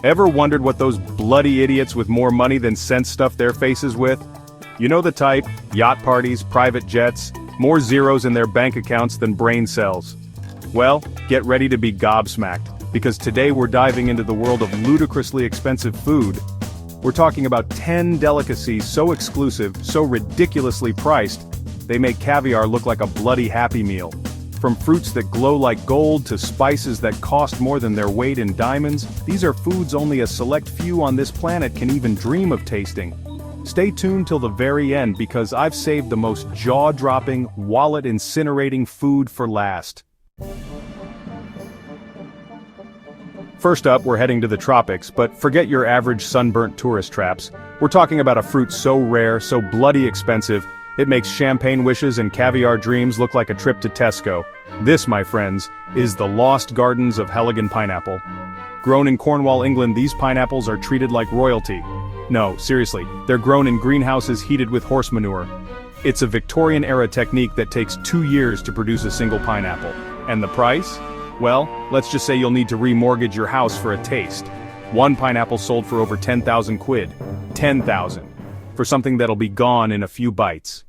Ever wondered what those bloody idiots with more money than sense stuff their faces with? You know the type: yacht parties, private jets, more zeros in their bank accounts than brain cells. Well, get ready to be gobsmacked, because today we're diving into the world of ludicrously expensive food. We're talking about 10 delicacies so exclusive, so ridiculously priced, they make caviar look like a bloody Happy Meal. From fruits that glow like gold to spices that cost more than their weight in diamonds, these are foods only a select few on this planet can even dream of tasting. Stay tuned till the very end, because I've saved the most jaw-dropping, wallet-incinerating food for last. First up, we're heading to the tropics, but forget your average sunburnt tourist traps. We're talking about a fruit so rare, so bloody expensive, it makes champagne wishes and caviar dreams look like a trip to Tesco. This, my friends, is the Lost Gardens of Helligan pineapple. Grown in Cornwall, England, these pineapples are treated like royalty. No, seriously, they're grown in greenhouses heated with horse manure. It's a Victorian-era technique that takes 2 years to produce a single pineapple. And the price? Well, let's just say you'll need to remortgage your house for a taste. One pineapple sold for over 10,000 quid. 10,000. For something that'll be gone in a few bites.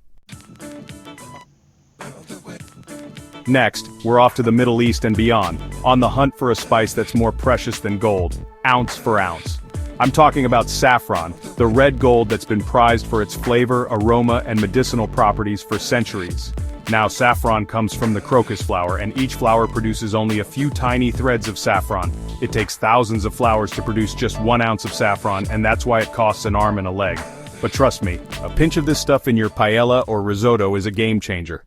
Next, we're off to the Middle East and beyond, on the hunt for a spice that's more precious than gold, ounce for ounce. I'm talking about saffron, the red gold that's been prized for its flavor, aroma, and medicinal properties for centuries. Now, saffron comes from the crocus flower, and each flower produces only a few tiny threads of saffron. It takes thousands of flowers to produce just 1 ounce of saffron, and that's why it costs an arm and a leg. But trust me, a pinch of this stuff in your paella or risotto is a game changer.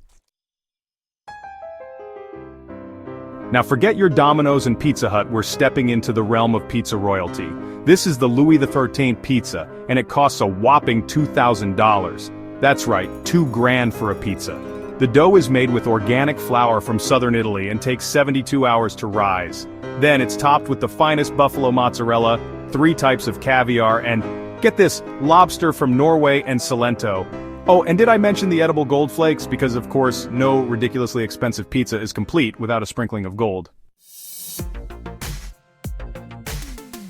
Now forget your Domino's and Pizza Hut, we're stepping into the realm of pizza royalty. This is the Louis XIII pizza, and it costs a whopping $2,000. That's right, $2,000 for a pizza. The dough is made with organic flour from southern Italy and takes 72 hours to rise. Then it's topped with the finest buffalo mozzarella, 3 types of caviar, and, get this, lobster from Norway and Salento. Oh, and did I mention the edible gold flakes? Because of course, no ridiculously expensive pizza is complete without a sprinkling of gold.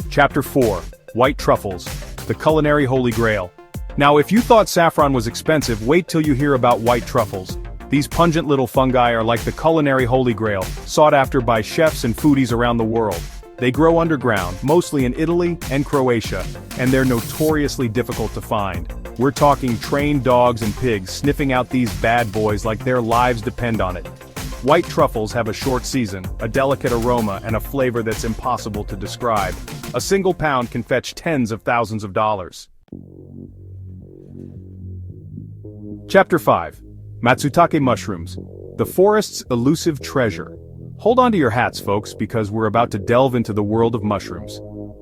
Chapter 4. White Truffles. The Culinary Holy Grail. Now if you thought saffron was expensive, wait till you hear about white truffles. These pungent little fungi are like the culinary holy grail, sought after by chefs and foodies around the world. They grow underground, mostly in Italy and Croatia, and they're notoriously difficult to find. We're talking trained dogs and pigs sniffing out these bad boys like their lives depend on it. White truffles have a short season, a delicate aroma, and a flavor that's impossible to describe. A single pound can fetch tens of thousands of dollars. Chapter 5. Matsutake Mushrooms. The forest's elusive treasure. Hold on to your hats, folks, because we're about to delve into the world of mushrooms.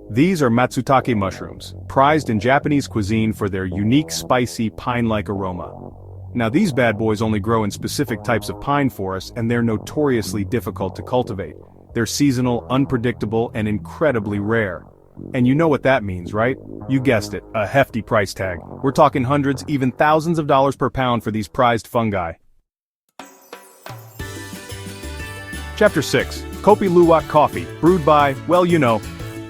These are Matsutake mushrooms, prized in Japanese cuisine for their unique spicy pine-like aroma. Now these bad boys only grow in specific types of pine forests, and they're notoriously difficult to cultivate. They're seasonal, unpredictable, and incredibly rare. And you know what that means, right? You guessed it, a hefty price tag. We're talking hundreds, even thousands of dollars per pound for these prized fungi. Chapter 6. Kopi Luwak Coffee, brewed by, well you know.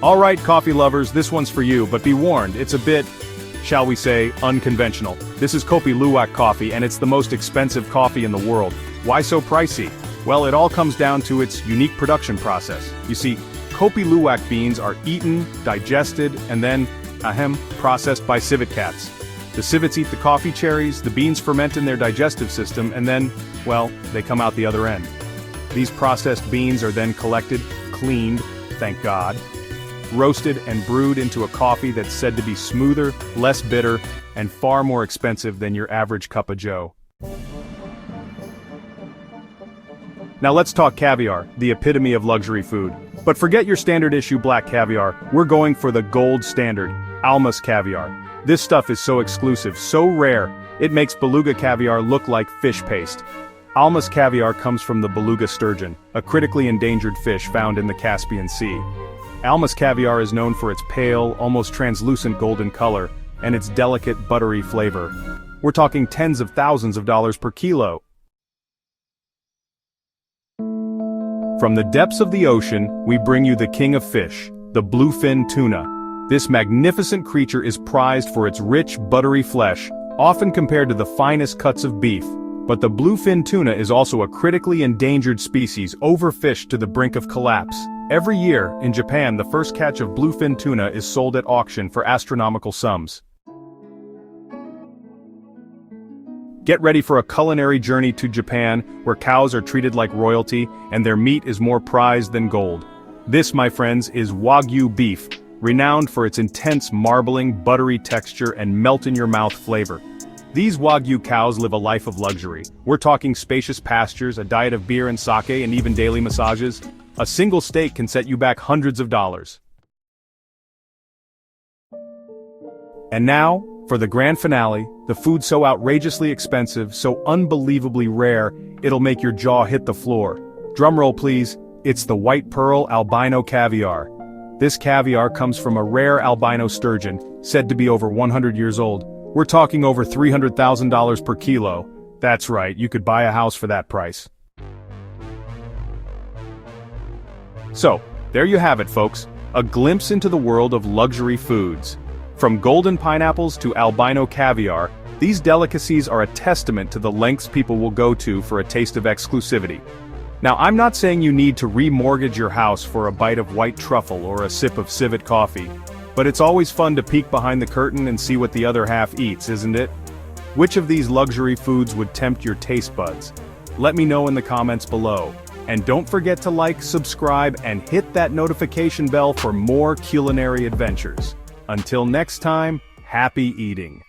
Alright coffee lovers, this one's for you, but be warned, it's a bit, shall we say, unconventional. This is Kopi Luwak coffee, and it's the most expensive coffee in the world. Why so pricey? Well, it all comes down to its unique production process. You see, Kopi Luwak beans are eaten, digested, and then, processed by civet cats. The civets eat the coffee cherries, the beans ferment in their digestive system, and then, well, they come out the other end. These processed beans are then collected, cleaned, thank God, roasted and brewed into a coffee that's said to be smoother, less bitter, and far more expensive than your average cup of joe. Now let's talk caviar, the epitome of luxury food. But forget your standard issue black caviar, we're going for the gold standard, Almas caviar. This stuff is so exclusive, so rare, it makes beluga caviar look like fish paste. Almas caviar comes from the beluga sturgeon, a critically endangered fish found in the Caspian Sea. Almas caviar is known for its pale, almost translucent golden color, and its delicate, buttery flavor. We're talking tens of thousands of dollars per kilo. From the depths of the ocean, we bring you the king of fish, the bluefin tuna. This magnificent creature is prized for its rich, buttery flesh, often compared to the finest cuts of beef. But the bluefin tuna is also a critically endangered species, overfished to the brink of collapse. Every year, in Japan, the first catch of bluefin tuna is sold at auction for astronomical sums. Get ready for a culinary journey to Japan, where cows are treated like royalty, and their meat is more prized than gold. This, my friends, is Wagyu beef, renowned for its intense marbling, buttery texture and melt-in-your-mouth flavor. These Wagyu cows live a life of luxury. We're talking spacious pastures, a diet of beer and sake, and even daily massages. A single steak can set you back hundreds of dollars. And now, for the grand finale, the food so outrageously expensive, so unbelievably rare, it'll make your jaw hit the floor. Drumroll please, it's the white pearl albino caviar. This caviar comes from a rare albino sturgeon, said to be over 100 years old. We're talking over $300,000 per kilo. That's right, you could buy a house for that price. So, there you have it folks, a glimpse into the world of luxury foods. From golden pineapples to albino caviar, these delicacies are a testament to the lengths people will go to for a taste of exclusivity. Now, I'm not saying you need to remortgage your house for a bite of white truffle or a sip of civet coffee, but it's always fun to peek behind the curtain and see what the other half eats, isn't it? Which of these luxury foods would tempt your taste buds? Let me know in the comments below. And don't forget to like, subscribe, and hit that notification bell for more culinary adventures. Until next time, happy eating.